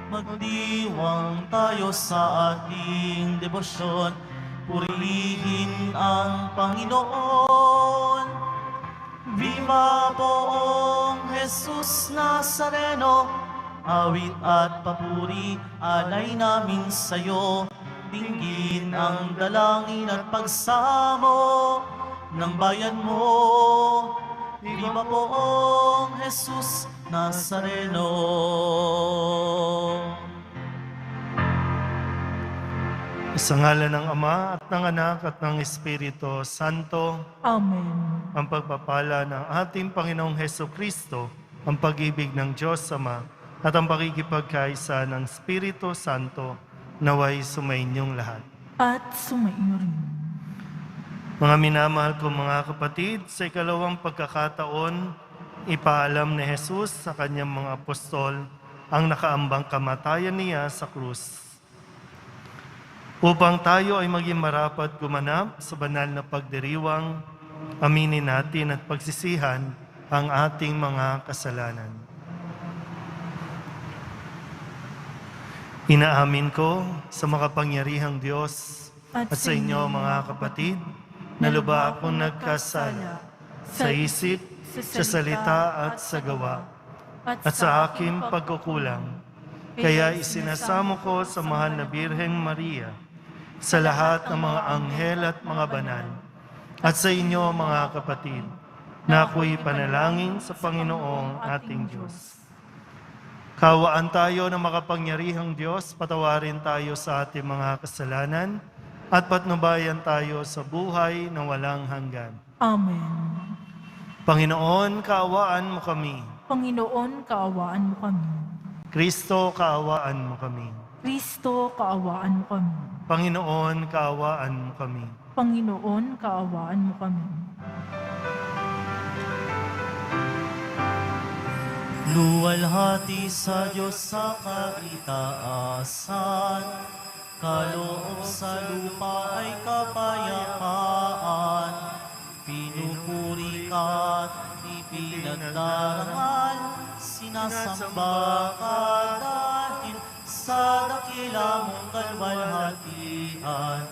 Magdiwang tayo sa ating debosyon, purihin ang Panginoon. Viva poong Jesus Nazareno, awit at papuri alay namin sa'yo. Dinggin ang dalangin at pagsamo ng bayan mo. Viva poong Jesus Nazareno. Sa ngalan ng Ama at ng Anak at ng Espiritu Santo. Amen. Ang pagpapala ng ating Panginoong Hesukristo, ang pag-ibig ng Diyos Ama, at ang pakikipagkaisa ng Espiritu Santo, naway sumainyong lahat. At sumainyo rin. Mga minamahal kong mga kapatid, sa ikalawang pagkakataon, ipaalam ni Jesus sa kanyang mga apostol ang nakaambang kamatayan niya sa krus. Upang tayo ay maging marapat gumanap sa banal na pagdiriwang, aminin natin at pagsisihan ang ating mga kasalanan. Inaamin ko sa makapangyarihang Diyos at sa inyo mga kapatid, na lubha akong nagkasala sa isip, sa salita at sa gawa, at sa aking pagkukulang. Kaya isinasamo ko sa mahal na Birheng Maria, sa lahat ng mga anghel at mga banal, at sa inyo mga kapatid, na ako'y panalangin sa Panginoong ating Diyos. Kawaan tayo ng makapangyarihang Diyos, patawarin tayo sa ating mga kasalanan, at patnubayan tayo sa buhay na walang hanggan. Amen. Panginoon, kaawaan mo kami. Panginoon, kaawaan mo kami. Kristo, kaawaan mo kami. Kristo, kaawaan mo kami. Panginoon, kaawaan mo kami. Panginoon, kaawaan mo kami. Luwalhati sa Diyos sa kaitaasan, kaloob sa lupa ay kapayapaan. Pinupuri ka at ipinagdarangal, sinasamba ka dahil sa dakila mong kalwalhatian.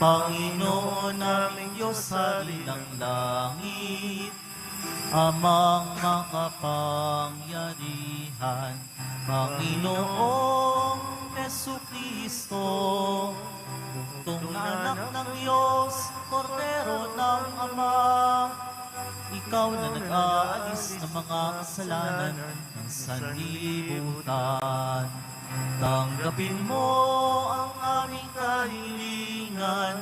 Panginoon naming Diyos sa ilang langit, Amang makapangyarihan, Panginoong Jesucristo, buktong na anak ng Diyos, Kordero ng Ama, ikaw na nag-aalis ng mga kasalanan ng sanlibutan. Tanggapin mo ang aming kahilingan,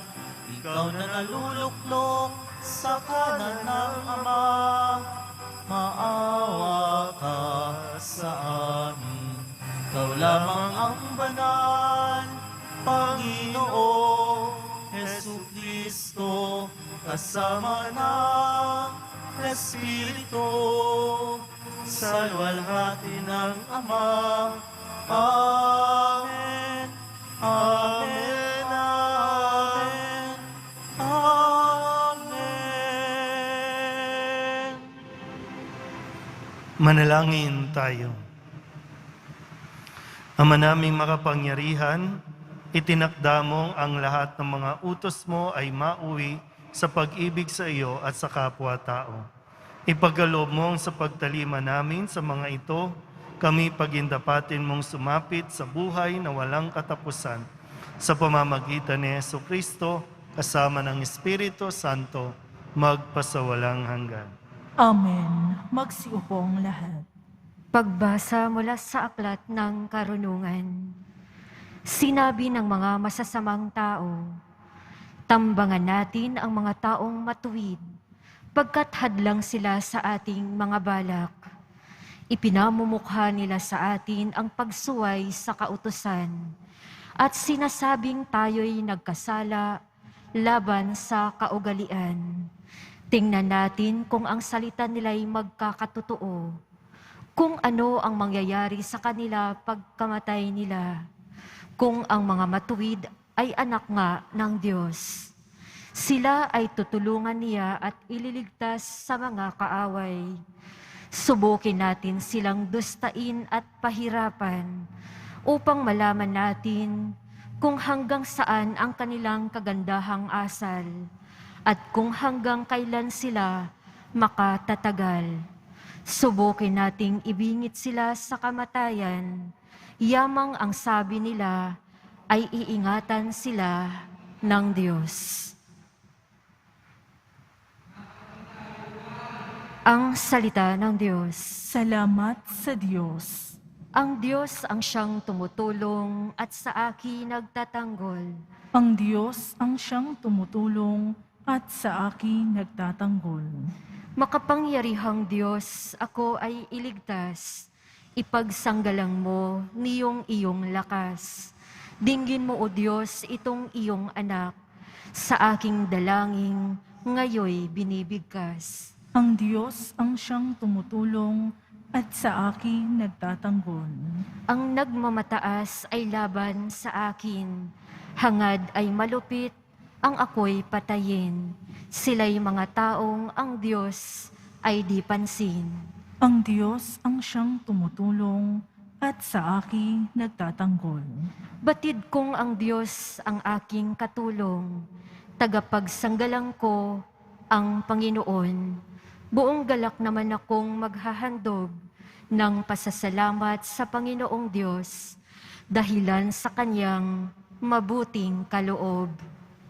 ikaw na naluluklok sa kanan ng Ama, maawa ka sa amin. Ikaw lamang ang banal, Panginoong Jesucristo, kasama ng Espiritu, sa luwalhati ng Ama. Amen. Amen. Amen. Amen. Manalangin tayo. Ama naming makapangyarihan, itinakda mo ang lahat ng mga utos mo ay mauwi sa pag-ibig sa iyo at sa kapwa-tao. Ipagkaloob mo sa pagtalima namin sa mga ito, kami pagindapatin mong sumapit sa buhay na walang katapusan sa pamamagitan ni Jesucristo kasama ng Espiritu Santo magpasawalang hanggan. Amen. Magsiupo ang lahat. Pagbasa mula sa aklat ng karunungan. Sinabi ng mga masasamang tao, tambangan natin ang mga taong matuwid, pagkat hadlang sila sa ating mga balak. Ipinamumukha nila sa atin ang pagsuway sa kautusan, at sinasabing tayo'y nagkasala laban sa kaugalian. Tingnan natin kung ang salita nila'y magkakatotoo, kung ano ang mangyayari sa kanila pagkamatay nila, kung ang mga matuwid ay anak nga ng Diyos. Sila ay tutulungan niya at ililigtas sa mga kaaway. Subukin natin silang dustain at pahirapan upang malaman natin kung hanggang saan ang kanilang kagandahang asal at kung hanggang kailan sila makatatagal. Subukin nating ibingit sila sa kamatayan, yamang ang sabi nila ay iingatan sila ng Diyos. Ang salita ng Diyos. Salamat sa Diyos. Ang Diyos ang siyang tumutulong at sa akin nagtatanggol. Ang Diyos ang siyang tumutulong at sa akin nagtatanggol. Makapangyarihang Diyos, ako ay iligtas. Ipagsanggalang mo niyong iyong lakas. Dinggin mo, O Diyos, itong iyong anak. Sa aking dalangin, ngayoy binibigkas. Ang Diyos ang siyang tumutulong at sa akin nagtatanggol. Ang nagmamataas ay laban sa akin. Hangad ay malupit, ang ako'y patayin. Sila'y mga taong ang Diyos ay di pansin. Ang Diyos ang siyang tumutulong at sa akin nagtatanggol. Batid kong ang Diyos ang aking katulong. Tagapagsanggalang ko ang Panginoon. Buong galak naman akong maghahandog ng pasasalamat sa Panginoong Diyos dahilan sa kanyang mabuting kaloob.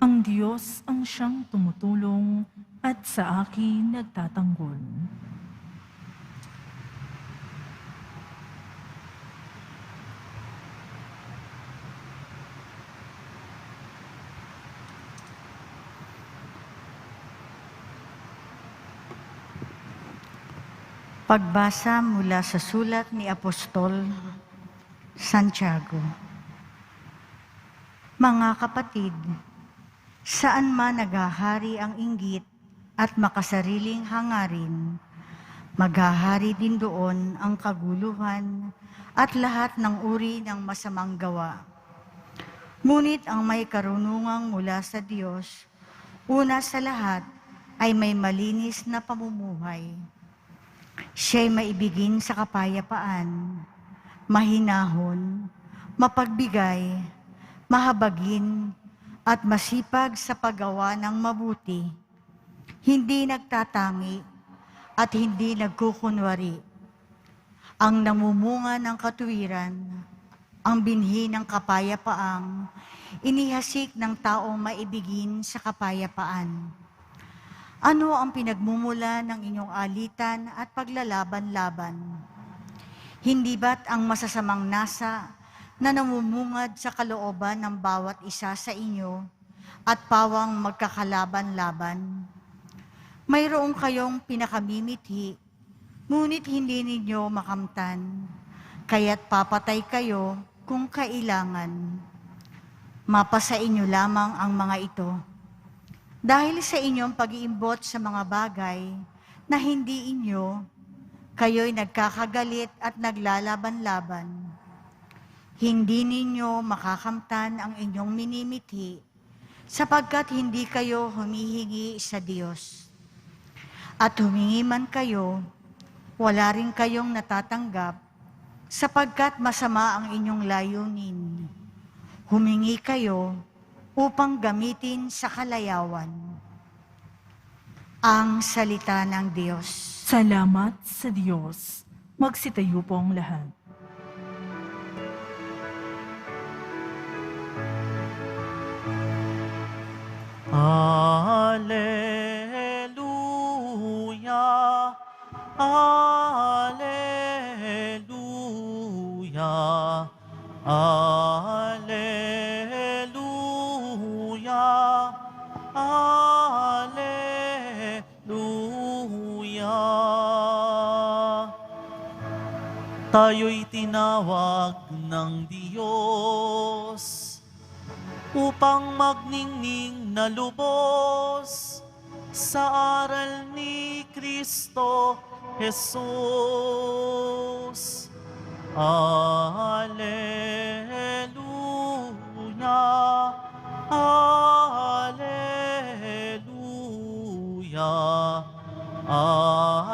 Ang Diyos ang siyang tumutulong at sa akin nagtatanggol. Pagbasa mula sa sulat ni Apostol Santiago. Mga kapatid, saan man naghahari ang inggit at makasariling hangarin, maghahari din doon ang kaguluhan at lahat ng uri ng masamang gawa. Ngunit ang may karunungang mula sa Diyos, una sa lahat ay may malinis na pamumuhay. Siya'y maibigin sa kapayapaan, mahinahon, mapagbigay, mahabagin, at masipag sa paggawa ng mabuti, hindi nagtatangi at hindi nagkukunwari. Ang namumunga ng katuwiran, ang binhi ng kapayapaang inihasik ng taong maibigin sa kapayapaan. Ano ang pinagmumula ng inyong alitan at paglalaban-laban? Hindi ba't ang masasamang nasa na namumungad sa kalooban ng bawat isa sa inyo at pawang magkakalaban-laban? Mayroong kayong pinakamimithi, ngunit hindi ninyo makamtan, kaya't papatay kayo kung kailangan. Mapasa inyo lamang ang mga ito. Dahil sa inyong pag-iimbot sa mga bagay na hindi inyo, kayo'y nagkakagalit at naglalaban-laban. Hindi ninyo makakamtan ang inyong minimithi sapagkat hindi kayo humihingi sa Diyos. At humingi man kayo, wala rin kayong natatanggap sapagkat masama ang inyong layunin. Humingi kayo upang gamitin sa kalayawan. Ang salita ng Diyos. Salamat sa Diyos. Magsitayo po ang lahat. Alleluia, Alleluia, Alleluia, Alleluia. Tayo'y tinawag ng Diyos upang magningning na lubos sa aral ni Kristo Jesus. Alleluia, Alleluia, Alleluia.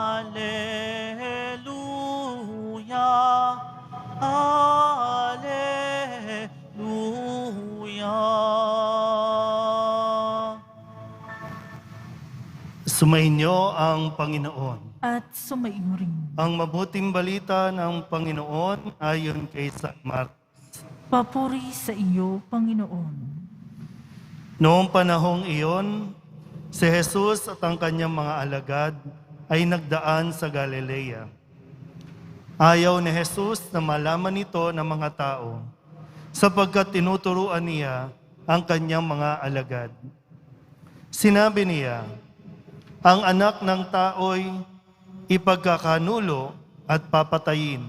Sumainyo ang Panginoon. At sumaiyo rin. Ang mabuting balita ng Panginoon ayon kay San Marcos. Papuri sa iyo, Panginoon. Noong panahong iyon, si Jesus at ang kanyang mga alagad ay nagdaan sa Galilea. Ayaw ni Jesus na malaman ito ng mga tao, sapagkat tinuturuan niya ang kanyang mga alagad. Sinabi niya, ang anak ng tao'y ipagkakanulo at papatayin,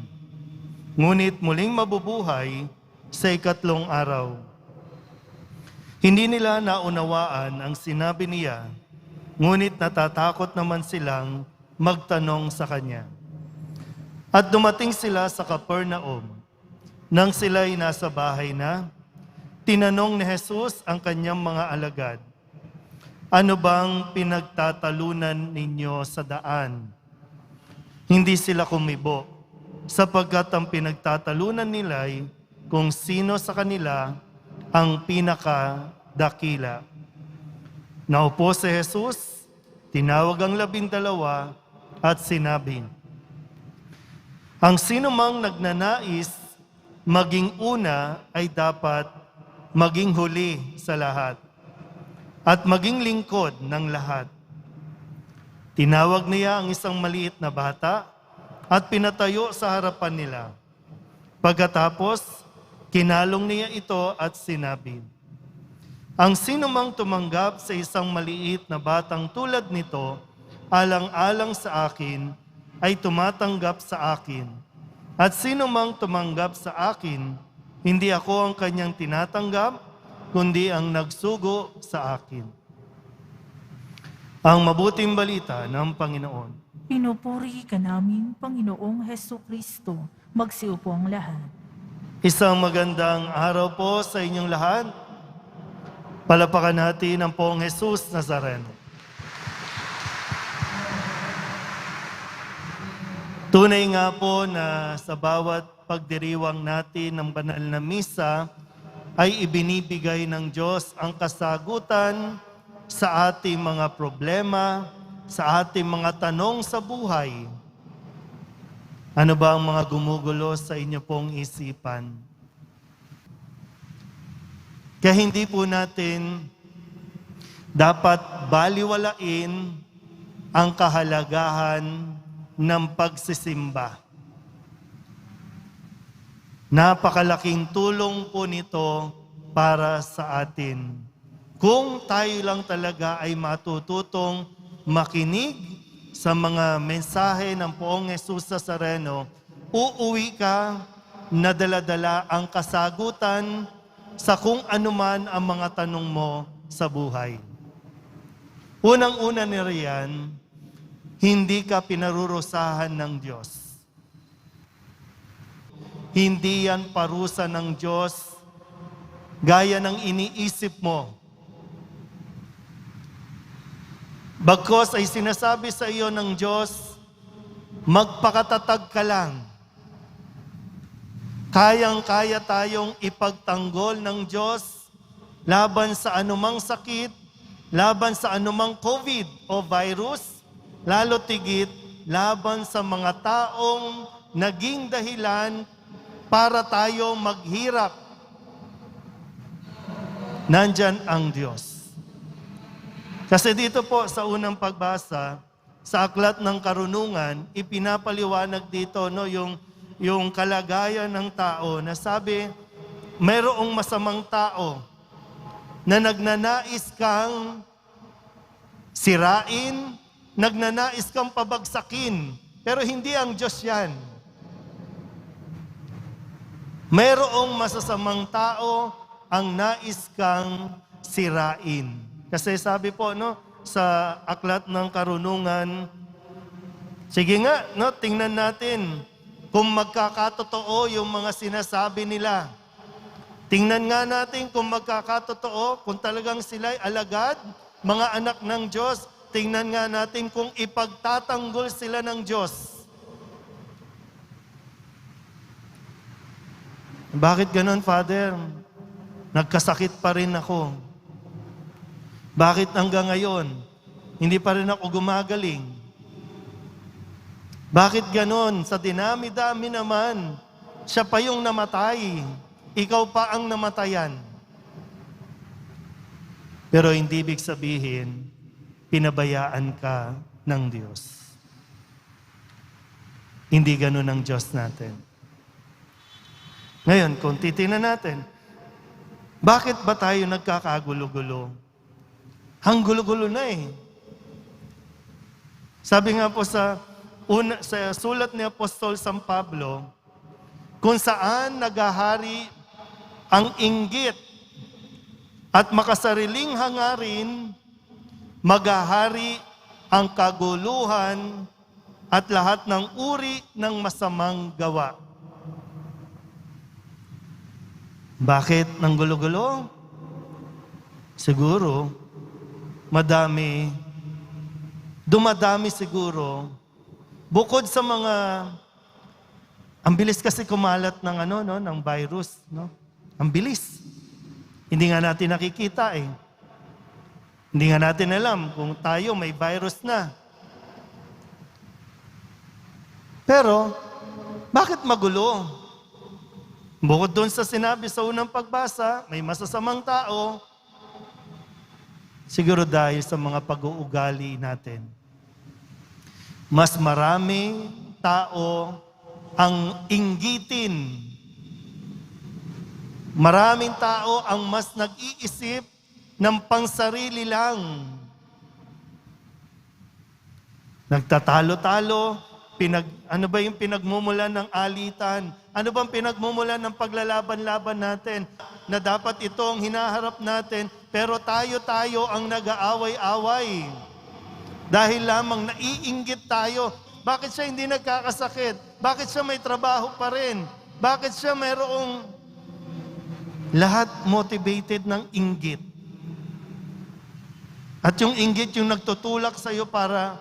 ngunit muling mabubuhay sa ikatlong araw. Hindi nila naunawaan ang sinabi niya, ngunit natatakot naman silang magtanong sa kanya. At dumating sila sa Capernaum. Nang sila'y nasa bahay na, tinanong ni Jesus ang kanyang mga alagad, ano bang pinagtatalunan ninyo sa daan? Hindi sila kumibo, sapagkat ang pinagtatalunan nila'y kung sino sa kanila ang pinakadakila. Naupo si Jesus, tinawag ang 12 at sinabi, ang sinumang nagnanais maging una ay dapat maging huli sa lahat at maging lingkod ng lahat. Tinawag niya ang isang maliit na bata at pinatayo sa harapan nila. Pagkatapos, kinalong niya ito at sinabi, ang sinumang tumanggap sa isang maliit na batang tulad nito, alang-alang sa akin, ay tumatanggap sa akin. At sinumang tumanggap sa akin, hindi ako ang kanyang tinatanggap, kundi ang nagsugo sa akin. Ang mabuting balita ng Panginoon. Pinupuri ka namin, Panginoong Hesukristo. Magsiupo ang lahat. Isang magandang araw po sa inyong lahat. Palapakan natin ang Poong Jesus Nazareno. Tunay nga po na sa bawat pagdiriwang natin ng banal na misa ay ibinibigay ng Diyos ang kasagutan sa ating mga problema, sa ating mga tanong sa buhay. Ano ba ang mga gumugulo sa inyo pong isipan? Kaya hindi po natin dapat baliwalain ang kahalagahan ng pagsisimba. Napakalaking tulong po nito para sa atin. Kung tayo lang talaga ay matututong makinig sa mga mensahe ng Poong Jesus Nazareno, uuwi ka na dala-dala ang kasagutan sa kung anuman ang mga tanong mo sa buhay. Unang-una ni riyan, hindi ka pinarurusahan ng Diyos. Hindi yan parusa ng Diyos gaya ng iniisip mo. Bagkos ay sinasabi sa iyo ng Diyos, magpakatatag ka lang. Kayang-kaya tayong ipagtanggol ng Diyos laban sa anumang sakit, laban sa anumang COVID o virus, lalo tigit laban sa mga taong naging dahilan para tayo maghirap. Nandyan ang Diyos. Kasi dito po sa unang pagbasa, sa Aklat ng Karunungan, ipinapaliwanag dito yung kalagayan ng tao na sabi, mayroong masamang tao na nagnanais kang sirain, nagnanais kang pabagsakin, pero hindi ang Diyos yan. Mayroong masasamang tao ang nais kang sirain. Kasi sabi po sa Aklat ng Karunungan, sige nga, tingnan natin kung magkakatotoo yung mga sinasabi nila. Tingnan nga natin kung magkakatotoo, kung talagang sila'y alagad, mga anak ng Diyos. Tingnan nga natin kung ipagtatanggol sila ng Diyos. Bakit ganon, Father? Nagkasakit pa rin ako. Bakit hanggang ngayon? hindi pa rin ako gumagaling. Bakit ganon? Sa dinami-dami naman, siya pa yung namatay. Ikaw pa ang namatayan. Pero hindi ibig sabihin, pinabayaan ka ng Diyos. Hindi ganon ang Diyos natin. Ngayon, kung titingnan natin, bakit ba tayo nagkakagulo-gulo? Hang gulo-gulo na eh. Sabi nga po sa sulat ni Apostol San Pablo, kung saan naghahari ang inggit at makasariling hangarin, maghahari ang kaguluhan at lahat ng uri ng masamang gawa. Bakit ng gulo-gulo? Siguro, dumadami siguro, bukod sa mga, ang bilis kasi kumalat ng ng virus, no? Ang bilis. Hindi nga natin nakikita eh. Hindi nga natin alam kung tayo may virus na. Pero, bakit magulo? Bukod doon sa sinabi sa unang pagbasa, may masasamang tao, siguro dahil sa mga pag-uugali natin. Mas marami tao ang inggitin. Maraming tao ang mas nag-iisip ng pangsarili lang. Nagtatalo-talo, ano ba yung pinagmumulan ng alitan? Ano bang pinagmumulan ng paglalaban-laban natin? Na dapat ito ang hinaharap natin, pero tayo ang nag-aaway-away. Dahil lamang naiinggit tayo. Bakit siya hindi nagkakasakit? Bakit siya may trabaho pa rin? Bakit siya mayroong lahat motivated ng inggit? At yung inggit yung nagtutulak sa iyo para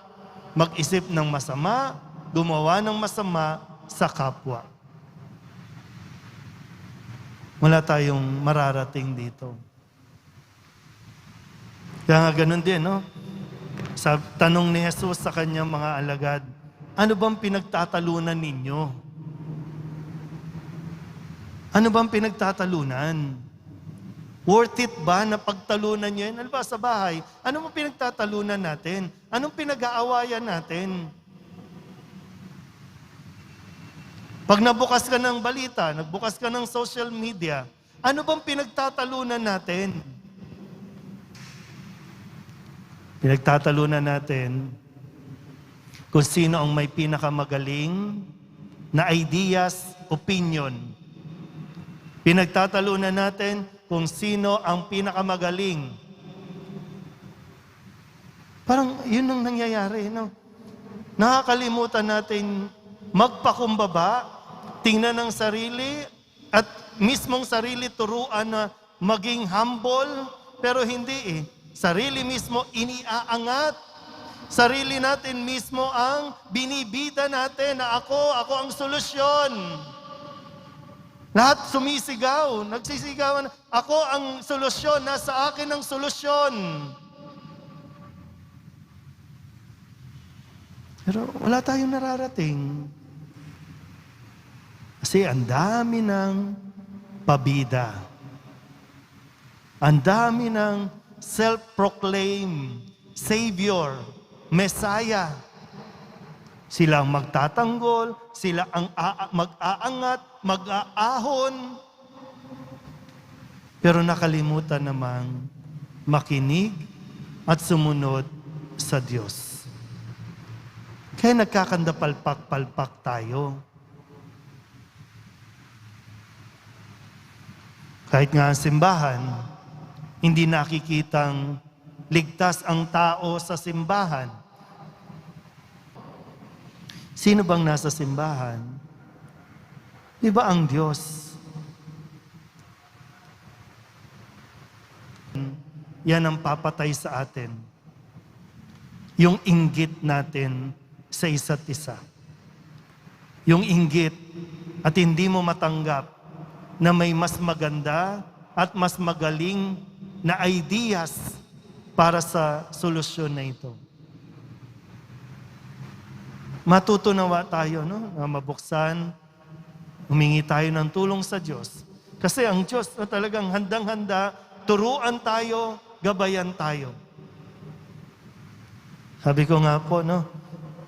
mag-isip ng masama, gumawa ng masama sa kapwa. Wala tayong mararating dito. Kaya nga ganun din, no? Sa tanong ni Jesus sa kanyang mga alagad, ano bang pinagtatalunan ninyo? Ano bang pinagtatalunan? Worth it ba na pagtalunan nyo yan? Ano ba sa bahay? Ano bang pinagtatalunan natin? Anong pinag-aawayan natin? Pag nabukas ka ng balita, nagbukas ka ng social media, ano bang pinagtatalunan natin? Pinagtatalunan natin kung sino ang may pinakamagaling na ideas, opinion. Pinagtatalunan natin kung sino ang pinakamagaling. Parang yun ang nangyayari, no? Nakakalimutan natin magpakumbaba, tingnan ng sarili at mismong sarili turuan na maging humble, pero hindi eh. Sarili mismo iniaangat. Sarili natin mismo ang binibida natin na ako ang solusyon. Lahat sumisigaw, nagsisigawan, ako ang solusyon, nasa akin ang solusyon. Pero wala tayong nararating. Kasi ang dami ng pabida. Ang dami ng self-proclaimed Savior, Messiah. Sila ang magtatanggol, sila ang mag-aangat, mag-aahon. Pero nakalimutan namang makinig at sumunod sa Diyos. Kaya nagkakandapalpak-palpak tayo. Kahit nga ang simbahan, hindi nakikitang ligtas ang tao sa simbahan. Sino bang nasa simbahan? Di ba ang Diyos? Yan ang papatay sa atin. Yung inggit natin sa isa't isa. Yung inggit at hindi mo matanggap na may mas maganda at mas magaling na ideas para sa solusyon na ito. matutunawa tayo, no? Na mabuksan, humingi tayo ng tulong sa Diyos. Kasi ang Diyos na talagang handang-handa, turuan tayo, gabayan tayo. Sabi ko nga po, no?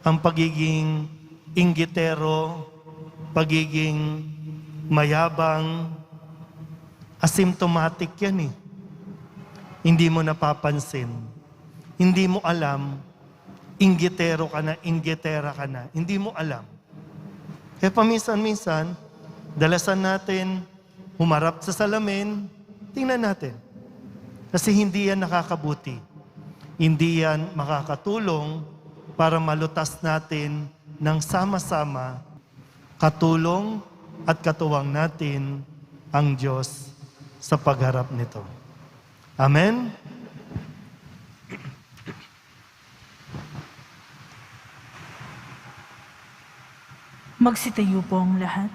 Ang pagiging inggitero, pagiging mayabang, asymptomatic yan eh. Hindi mo napapansin. Hindi mo alam, inggitero ka na, inggitera ka na. Hindi mo alam. Kaya paminsan-minsan, dalasan natin, humarap sa salamin, tingnan natin. Kasi hindi yan nakakabuti. Hindi yan makakatulong para malutas natin ng sama-sama katulong at katuwang natin ang Diyos sa pagharap nito. Amen? Magsitayo po ang lahat.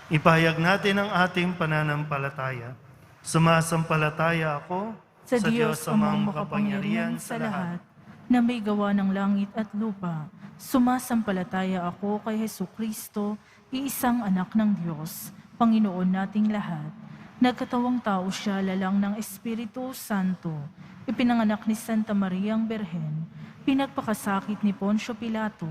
Ipahayag natin ang ating pananampalataya. Sumasampalataya ako Sa Diyos amang makapangyarihan sa lahat, na may gawa ng langit at lupa, sumasampalataya ako kay Hesukristo, iisang anak ng Diyos, Panginoon nating lahat. Nagkatawang tao siya lalang ng Espiritu Santo, ipinanganak ni Santa Mariang Berhen, pinagpakasakit ni Poncio Pilato,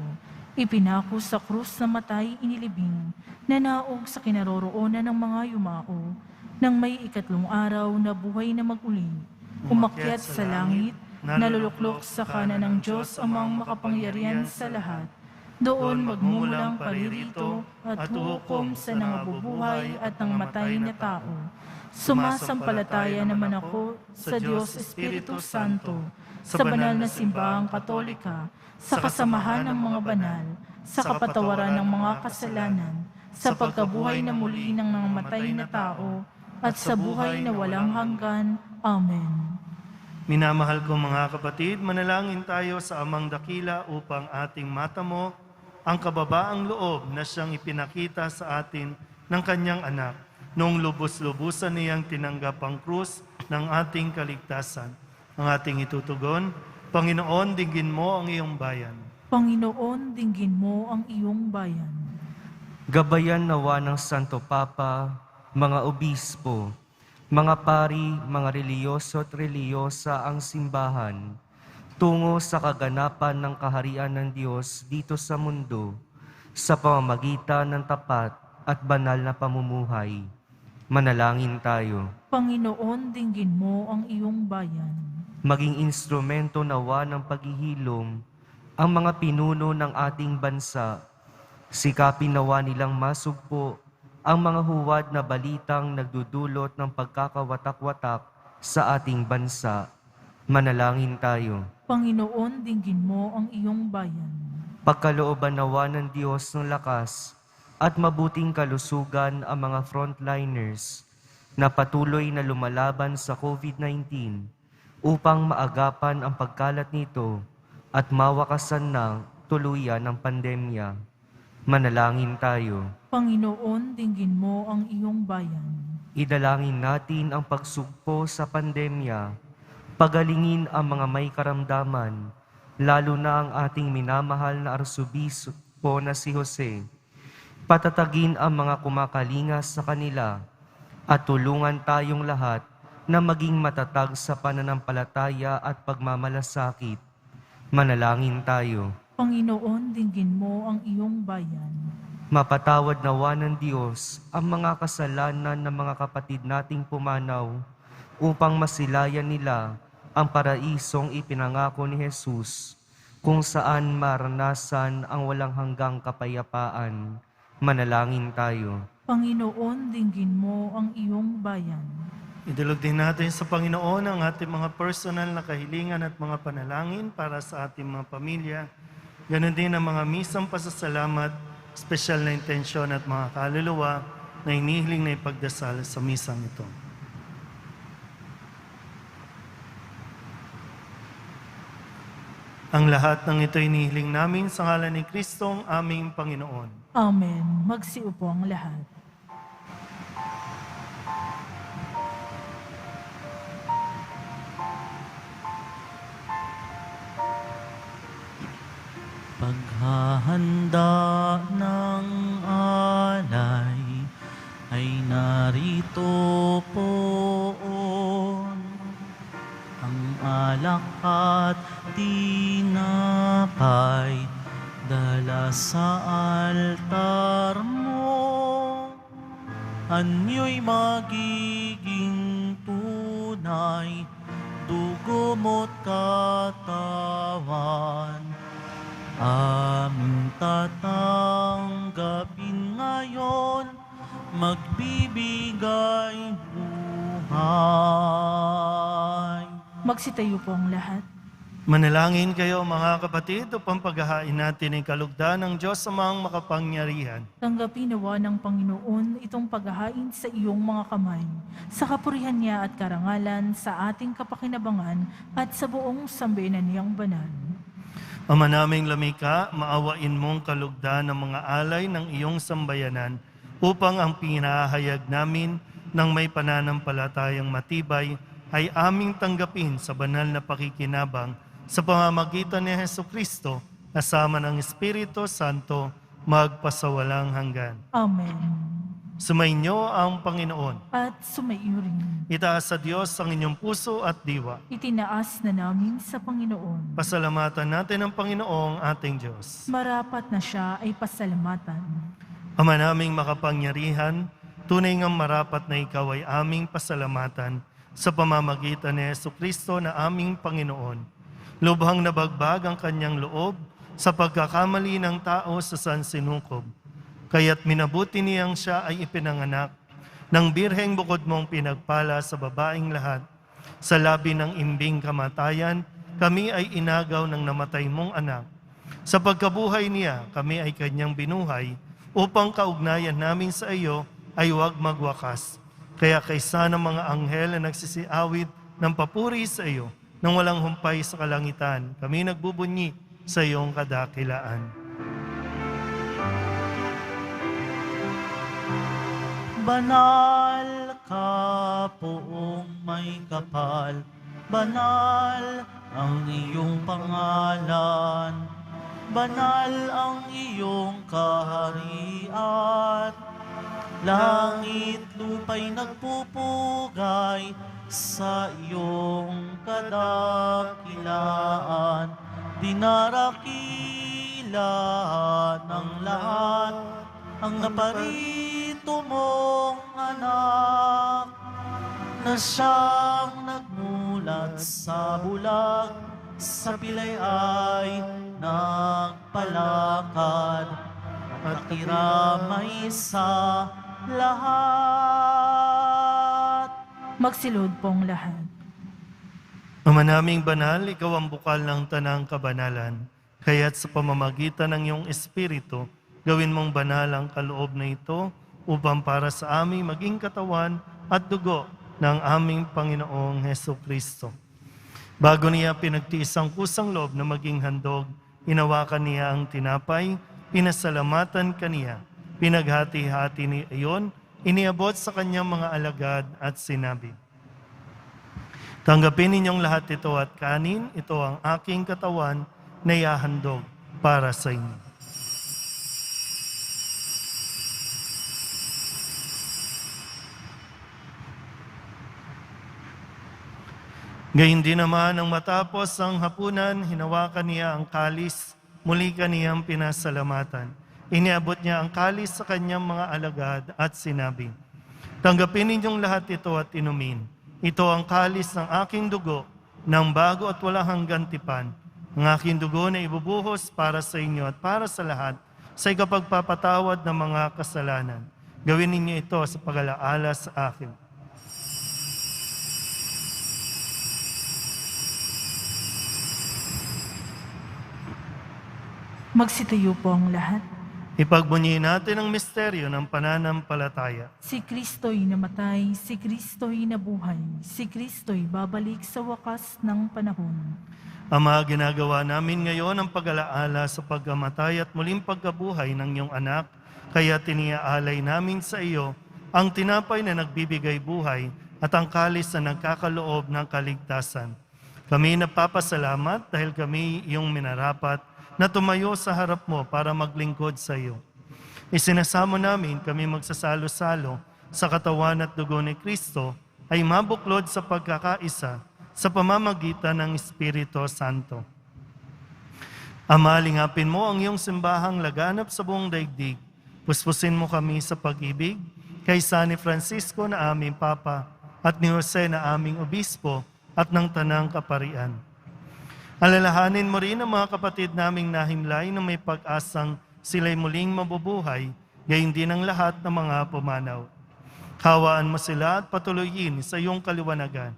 ipinako sa krus na matay inilibing, nanaog sa kinaroroonan ng mga yumao, nang may ikatlong araw na buhay na mag-uli, umakyat sa langit, naluluklok sa kanan ng Diyos amang makapangyarihan sa lahat. Doon magmumulang paririto at hukom sa nangabubuhay at ng matay na tao. Sumasampalataya naman ako sa Diyos Espiritu Santo, sa banal na simbahang katolika, sa kasamahan ng mga banal, sa kapatawaran ng mga kasalanan, sa pagkabuhay na muli ng nangamatay na tao, at sa buhay na walang hanggan. Amen. Minamahal ko mga kapatid, manalangin tayo sa Amang Dakila upang ating matamo ang kababaang loob na siyang ipinakita sa atin ng kanyang anak noong lubos-lubusan niyang tinanggap ang krus ng ating kaligtasan. Ang ating itutugon, Panginoon, dinggin mo ang iyong bayan. Panginoon, dinggin mo ang iyong bayan. Gabayan nawa ng Santo Papa, mga obispo, mga pari, mga reliyoso at reliyosa ang simbahan, tungo sa kaganapan ng kaharian ng Diyos dito sa mundo, sa pamamagitan ng tapat at banal na pamumuhay. Manalangin tayo. Panginoon, dinggin mo ang iyong bayan. Maging instrumento nawa ng paghihilom ang mga pinuno ng ating bansa. Sikapin nawa nilang masugpo ang mga huwad na balitang nagdudulot ng pagkakawatak-watak sa ating bansa. Manalangin tayo. Panginoon, dinggin mo ang iyong bayan. Pagkalooban nawa ng Diyos ng lakas at mabuting kalusugan ang mga frontliners na patuloy na lumalaban sa COVID-19 upang maagapan ang pagkalat nito at mawakasan na tuluyan ng pandemya. Manalangin tayo. Panginoon, dinggin mo ang iyong bayan. Idalangin natin ang pagsugpo sa pandemya, pagalingin ang mga may karamdaman, lalo na ang ating minamahal na Arsobispo na si Jose. Patatagin ang mga kumakalingas sa kanila at tulungan tayong lahat na maging matatag sa pananampalataya at pagmamalasakit. Manalangin tayo. Panginoon, dinggin mo ang iyong bayan. Mapatawad nawa ng Diyos ang mga kasalanan ng mga kapatid nating pumanaw upang masilayan nila ang paraisong ipinangako ni Jesus, kung saan maranasan ang walang hanggang kapayapaan. Manalangin tayo. Panginoon, dinggin mo ang iyong bayan. Idulog din natin sa Panginoon ang ating mga personal na kahilingan at mga panalangin para sa ating mga pamilya. Ganon din ang mga misang pasasalamat, espesyal na intensyon at mga kaluluwa na hinihiling na ipagdasal sa misang ito. Ang lahat ng ito hinihiling namin sa ngalan ni Kristong aming Panginoon. Amen. Magsiupo ang lahat. paghahanda ng alay ay narito poon. Ang alak at tinapay dala sa altar mo. Anyo'y magiging tunay, dugo mo't katawan. Aming tatanggapin ngayon, magbibigay buhay. Magsitayo po ang lahat. Manalangin kayo mga kapatid upang paghahain natin ang kalugdan ng Diyos Amang makapangyarihan. Tanggapin nawa ng Panginoon itong paghahain sa iyong mga kamay, sa kapurihan niya at karangalan, sa ating kapakinabangan at sa buong sambayanan niyang banal. Ama naming lamika, maawain mong kalugdan ng mga alay ng iyong sambayanan upang ang pinahayag namin ng may pananampalatayang matibay ay aming tanggapin sa banal na pakikinabang sa pamamagitan ni Hesukristo, kasama ng Espiritu Santo, magpasawalang hanggan. Amen. Sumainyo ang Panginoon. At sumaiyo rin. Itaas sa Diyos ang inyong puso at diwa. Itinaas na namin sa Panginoon. Pasalamatan natin ang Panginoong ating Diyos. Marapat na siya ay pasalamatan. Ama naming makapangyarihan, tunay ngang marapat na ikaw ay aming pasalamatan sa pamamagitan ni Hesukristo na aming Panginoon. Lubhang nabagbag ang kanyang loob sa pagkakamali ng tao sa sansinukob. Kaya't minabuti niyang siya ay ipinanganak ng birheng bukod mong pinagpala sa babaeng lahat. Sa labi ng imbing kamatayan, kami ay inagaw ng namatay mong anak. Sa pagkabuhay niya, kami ay kanyang binuhay upang kaugnayan namin sa iyo ay huwag magwakas. Kaya kaysa ng mga anghel na nagsisiawit ng papuri sa iyo, nang walang humpay sa kalangitan, kami nagbubunyi sa iyong kadakilaan. Banal ka poong may kapal, banal ang iyong pangalan, banal ang iyong kaharian. Langit lupa'y nagpupugay sa iyong kadakilaan. Dinarakilan ng lahat ang naparito mong anak, na siyang nagmulat sa bulag, sa pilay ay nagpalakad, at kiramay sa lahat. Magsilod pong lahat. Ama naming banal, ikaw ang bukal ng tanang kabanalan. Kaya't sa pamamagitan ng iyong Espiritu, gawin mong banal ang kaloob na ito upang para sa aming maging katawan at dugo ng aming Panginoong Hesukristo. Bago niya pinagtiis ang kusang loob na maging handog, inawakan niya ang tinapay, pinasalamatan kaniya, pinaghati-hati niya iyon, iniabot sa kanyang mga alagad at sinabi, "Tanggapin ninyong lahat ito at kanin, ito ang aking katawan na ihahandog para sa inyo." Gayun din naman ang matapos ang hapunan, hinawakan niya ang kalis, muli kaniyang pinasalamatan. Iniabot niya ang kalis sa kanyang mga alagad at sinabi, "Tanggapin ninyong lahat ito at inumin. Ito ang kalis ng aking dugo, ng bago at walang hanggan tipan. Ang aking dugo na ibubuhos para sa inyo at para sa lahat sa ikapagpapatawad ng mga kasalanan. Gawin ninyo ito sa pag-alaala sa akin." Magsitayo po ang lahat. Ipagbunyi natin ang misteryo ng pananampalataya. Si Kristo'y namatay, si Kristo'y nabuhay, si Kristo'y babalik sa wakas ng panahon. Ama, ginagawa namin ngayon ang pag-alaala sa pagkamatay at muling pagkabuhay ng iyong anak, kaya tiniaalay namin sa iyo ang tinapay na nagbibigay buhay at ang kalis na nagkakaloob ng kaligtasan. Kami napapasalamat dahil kami iyong minarapat na tumayo sa harap mo para maglingkod sa iyo. Isinasamo namin kami magsasalo-salo sa katawan at dugo ni Kristo ay mabuklod sa pagkakaisa sa pamamagitan ng Espiritu Santo. Ama, lingapin mo ang iyong simbahang laganap sa buong daigdig. Puspusin mo kami sa pag-ibig kay San Francisco na aming Papa at ni Jose na aming Obispo at ng Tanang Kaparian. Alalahanin mo rin ang mga kapatid naming nahimlay na may pag-asang sila'y muling mabubuhay, gayon din ang lahat ng mga pumanaw. Kawaan mo sila at patuloyin sa iyong kaliwanagan.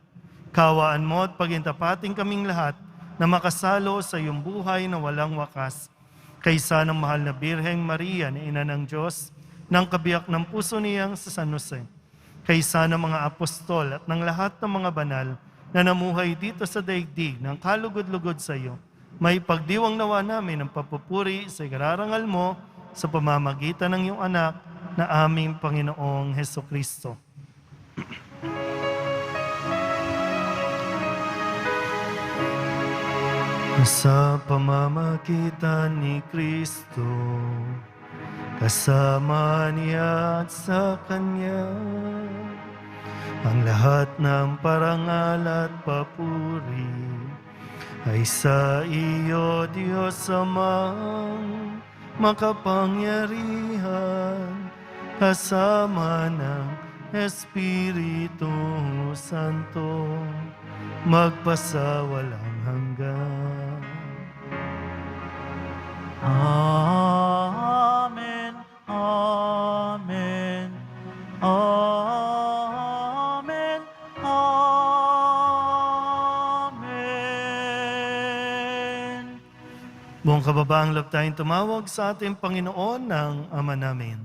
Kawaan mo at pagintapating kaming lahat na makasalo sa iyong buhay na walang wakas. Kaysa ng mahal na Birheng Maria na Ina ng Diyos, ng kabiyak ng puso niyang sa San Jose. Kaysa ng mga apostol at ng lahat ng mga banal na namuhay dito sa daigdig ng kalugod-lugod sa iyo, may pagdiwang nawa namin ang papupuri sa ikararangal mo sa pamamagitan ng iyong anak na aming Panginoong Hesukristo. Sa pamamagitan ni Kristo, kasama niya at sa Kanya, ang lahat ng parangal at papuri ay sa iyo, Diyos Amang makapangyarihan, kasama ng Espiritu Santo, magpasawalang hanggan. Amen. Amen. Amen. Amen. Buong kababaang loob tayong tumawag sa ating Panginoon ng Ama namin.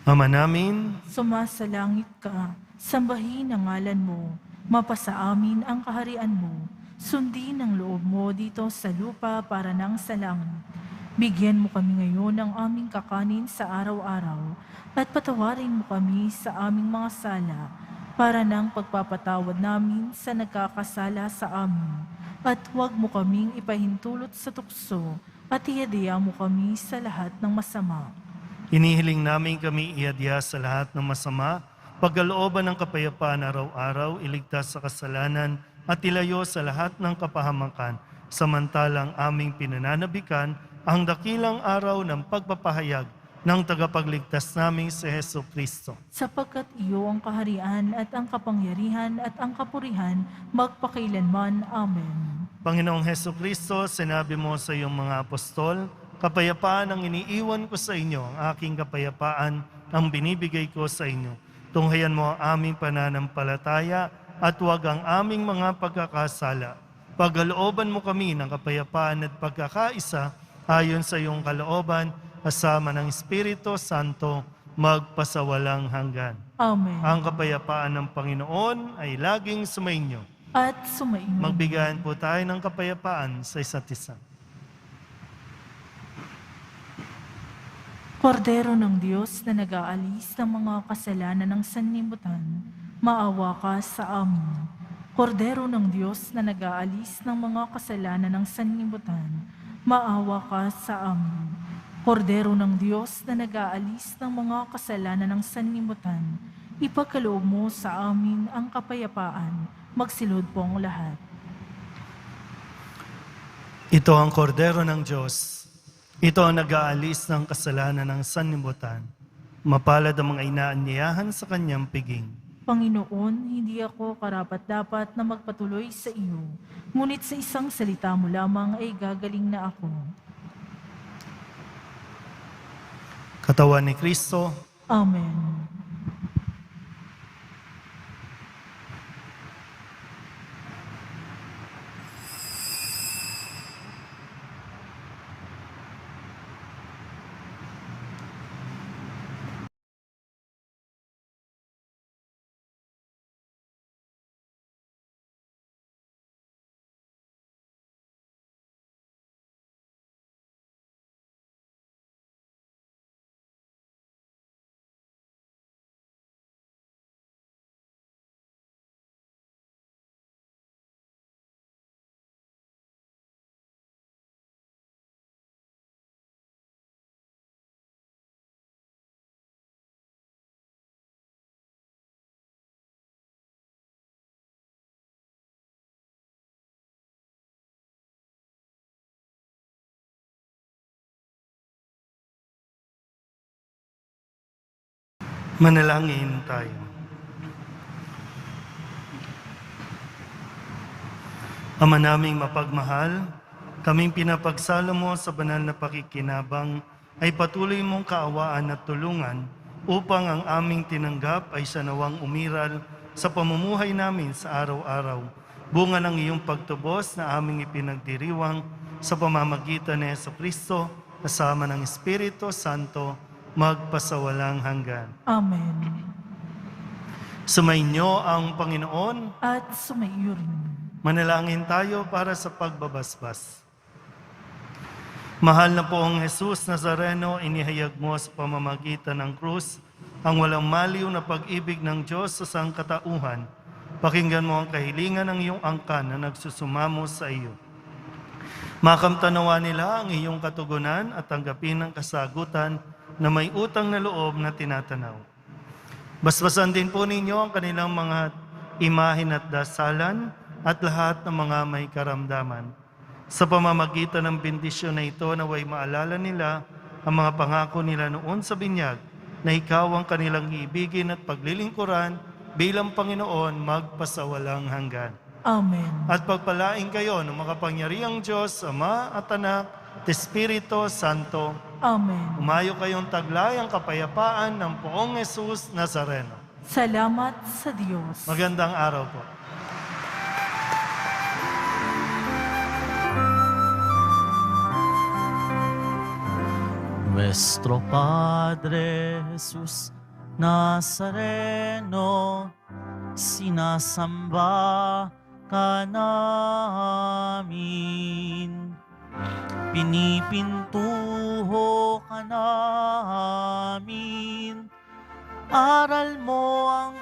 Ama namin, Sumasalangit ka, sambahin ang ngalan mo, mapasa amin ang kaharian mo, sundin ang loob mo dito sa lupa para nang sa langit. Bigyan mo kami ngayon ng aming kakanin sa araw-araw, at patawarin mo kami sa aming mga sala, para nang pagpapatawad namin sa nagkakasala sa amin. At huwag mo kaming ipahintulot sa tukso, at ihadya mo kami sa lahat ng masama. hinihiling namin kami iadya sa lahat ng masama, pagkalooban ng kapayapaan araw-araw, iligtas sa kasalanan, at ilayo sa lahat ng kapahamakan, samantalang aming pinananabikan ang dakilang araw ng pagpapahayag ng tagapagligtas naming si Hesus Kristo. Sapagkat iyo ang kaharian at ang kapangyarihan at ang kapurihan magpakailanman. Amen. Panginoong Hesus Kristo, sinabi mo sa iyong mga apostol, kapayapaan ang iniiwan ko sa inyo, ang aking kapayapaan ang binibigay ko sa inyo. Tunghayan mo ang aming pananampalataya at huwag ang aming mga pagkakasala. Pagkalooban mo kami ng kapayapaan at pagkakaisa ayon sa iyong kalooban, kasama ng Espiritu Santo, magpasawalang hanggan. Amen. Ang kapayapaan ng Panginoon ay laging sumainyo. At sumainyo. Magbigayan po tayo ng kapayapaan sa isa't isa. Kordero ng Diyos na nag-aalis ng mga kasalanan ng sanlibutan, maawa ka sa amin. Kordero ng Diyos na nag-aalis ng mga kasalanan ng sanlibutan, maawa ka sa amin. Kordero ng Diyos na nag-aalis ng mga kasalanan ng sanlibutan, ipagkaloob mo sa amin ang kapayapaan. Magsilod po ang lahat. Ito ang kordero ng Diyos. Ito ang nag-aalis ng kasalanan ng sanlibutan. Mapalad ang mga inaanyayahan sa kanyang piging. Panginoon, hindi ako karapat-dapat na magpatuloy sa iyo, ngunit sa isang salita mo lamang ay gagaling na ako. Katawan ni Kristo, Amen. Manalangin tayo. Ama naming mapagmahal, kaming pinapagsalo mo sa banal na pakikinabang ay patuloy mong kaawaan at tulungan upang ang aming tinanggap ay sa nawang umiral sa pamumuhay namin sa araw-araw. Bunga ng iyong pagtubos na aming ipinagdiriwang sa pamamagitan ni Jesucristo kasama ng Espiritu Santo magpasawalang hanggan. Amen. Sumainyo ang Panginoon. At sumaiyo rin. Manalangin tayo para sa pagbabasbas. Mahal na poong Jesus Nazareno, inihayag mo sa pamamagitan ng krus ang walang maliw na pag-ibig ng Diyos sa sangkatauhan. Pakinggan mo ang kahilingan ng iyong angkan na nagsusumamo sa iyo. Makamtanawa nila ang iyong katugunan at tanggapin ang kasagutan na may utang na loob na tinatanaw. Basbasan din po ninyo ang kanilang mga imahin at dasalan at lahat ng mga may karamdaman. Sa pamamagitan ng bendisyon na ito, naway maalala nila ang mga pangako nila noon sa binyag na ikaw ang kanilang iibigin at paglilingkuran bilang Panginoon magpasawalang hanggan. Amen. At pagpalain kayo ng makapangyarihang Diyos, Ama at Anak at Espiritu Santo. Amen. Umayo kayong taglay ang kapayapaan ng poong Jesus Nazareno. Salamat sa Diyos. Magandang araw po. Nuestro Padre Jesus Nazareno, sinasamba ka namin. Pinipintuho ka namin. Aral mo ang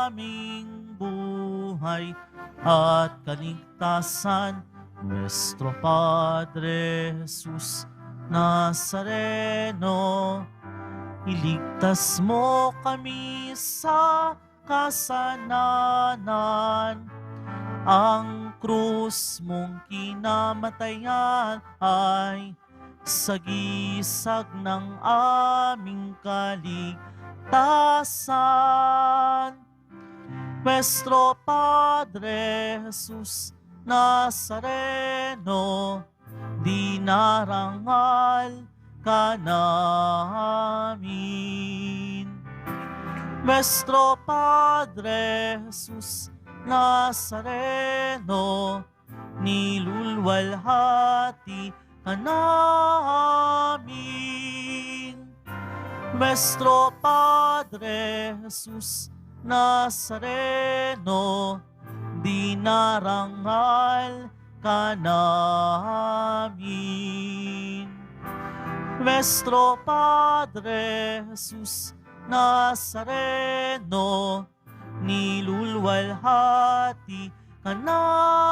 aming buhay at kaligtasan. Nuestro Padre Jesus Nazareno, iligtas mo kami sa kasalanan. Ang krus mong kinamatayan ay sagisag ng aming kaligtasan. Nuestro Padre Jesus Nazareno, dinarangal ka namin. Nuestro Padre Jesus Nazareno, nilulwalhati ka namin. Nuestro Padre Jesus Nazareno, dinarangal ka namin. Nuestro Padre Jesus Nazareno, nilulwalhati ka namin.